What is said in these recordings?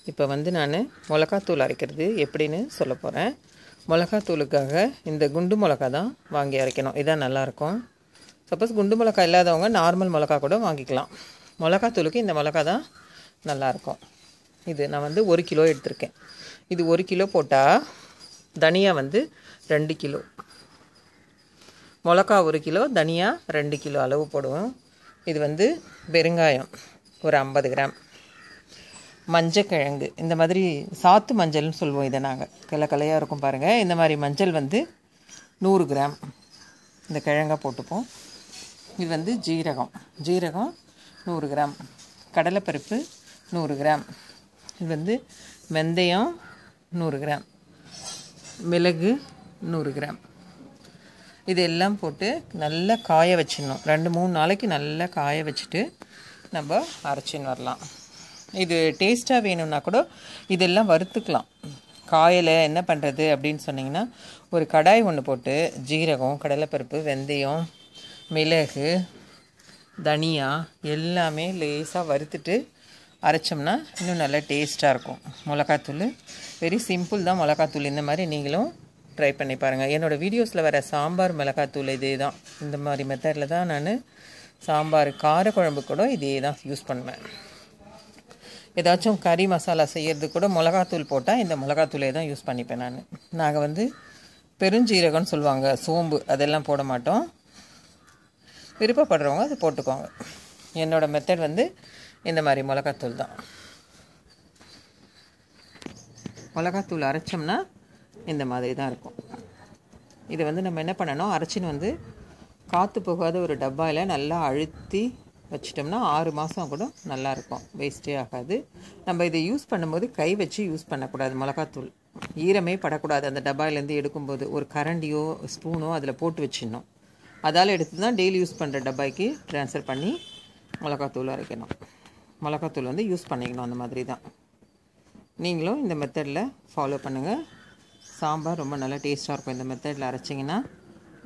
இப்போ வந்து நான் மிளகாத்தூள் அரைக்கிறது எப்படின்னு சொல்ல போகிறேன். மிளகாத்தூளுக்காக இந்த குண்டு மிளகா தான் வாங்கி அரைக்கணும். இதான் நல்லாயிருக்கும். சப்போஸ் குண்டு மிளகா இல்லாதவங்க நார்மல் மிளகா கூட வாங்கிக்கலாம். மிளகாத்தூளுக்கு இந்த மிளகா தான் நல்லாயிருக்கும். இது நான் வந்து 1 கிலோ எடுத்திருக்கேன். இது 1 கிலோ போட்டால் தனியா வந்து 2 கிலோ, மிளகா 1 கிலோ, தனியா 2 கிலோ அளவு போடுவோம். இது வந்து பெருங்காயம் ஒரு 50 கிராம், மஞ்சக்கிழங்கு இந்த மாதிரி சாத்து மஞ்சள்னு சொல்லுவோம். இதை நாங்கள் கலையாக இருக்கும் பாருங்கள். இந்த மாதிரி மஞ்சள் வந்து 100 கிராம் இந்த கிழங்கா போட்டுப்போம். இது வந்து ஜீரகம் 100 கிராம், கடலைப்பருப்பு 100 கிராம், இது வந்து வெந்தயம் 100 கிராம், மிளகு 100 கிராம். இதெல்லாம் போட்டு நல்லா காய வச்சிடணும். 2-3 நாளைக்கு நல்லா காய வச்சுட்டு நம்ம அரைச்சின்னு வரலாம். இது டேஸ்ட்டாக வேணும்னா கூட இதெல்லாம் வறுத்துக்கலாம். காயில் என்ன பண்ணுறது அப்படின்னு சொன்னிங்கன்னா, ஒரு கடாய் ஒன்று போட்டு ஜீரகம், கடலைப்பருப்பு, வெந்தயம், மிளகு, தனியா எல்லாமே லேசாக வறுத்துட்டு அரைச்சோம்னா இன்னும் நல்லா டேஸ்ட்டாக இருக்கும். மிளகாத்தூள் வெரி சிம்பிள் தான். மிளகாத்தூள் இந்த மாதிரி நீங்களும் ட்ரை பண்ணி பாருங்கள். என்னோடய வீடியோஸில் வர சாம்பார் மிளகாத்தூள் இதே தான். இந்த மாதிரி மெத்தடில் தான் நான் சாம்பார் காரக்குழம்பு கூட இதே தான் யூஸ் பண்ணுவேன். ஏதாச்சும் கறி மசாலா செய்கிறது கூட மிளகாத்தூள் போட்டால் இந்த மிளகாத்தூளே தான் யூஸ் பண்ணிப்பேன் நான். நாங்கள் வந்து பெருஞ்சீரகம்னு சொல்லுவாங்க, சோம்பு அதெல்லாம் போட மாட்டோம். விருப்பப்படுறவங்க அது போட்டுக்கோங்க. என்னோடய மெத்தட் வந்து இந்த மாதிரி மிளகாத்தூள் தான். மிளகாத்தூள் அரைச்சோம்னா இந்த மாதிரி தான் இருக்கும். இதை வந்து நம்ம என்ன பண்ணணும், அரைச்சின்னு வந்து காற்று போகாத ஒரு டப்பாவில் நல்லா அழுத்தி வச்சிட்டோம்னா 6 மாதம் கூட நல்லாயிருக்கும், வேஸ்ட்டே ஆகாது. நம்ம இதை யூஸ் பண்ணும்போது கை வச்சு யூஸ் பண்ணக்கூடாது. மிளகாத்தூள் ஈரமே படக்கூடாது. அந்த டப்பாயிலேருந்து எடுக்கும்போது ஒரு கரண்டியோ ஸ்பூனோ அதில் போட்டு வச்சிடணும். அதால் எடுத்து தான் டெய்லி யூஸ் பண்ணுற டப்பாய்க்கு ட்ரான்ஸ்ஃபர் பண்ணி மிளகாத்தூள் அரைக்கணும். மிளகாத்தூள் வந்து யூஸ் பண்ணிக்கணும். அந்த மாதிரி தான் நீங்களும் இந்த மெத்தடில் ஃபாலோ பண்ணுங்கள். சாம்பார் ரொம்ப நல்லா டேஸ்ட்டாக இருக்கும். இந்த மெத்தடில் அரைச்சிங்கன்னா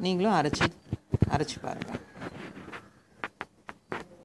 நீங்களும் அரைச்சி பாருங்கள்.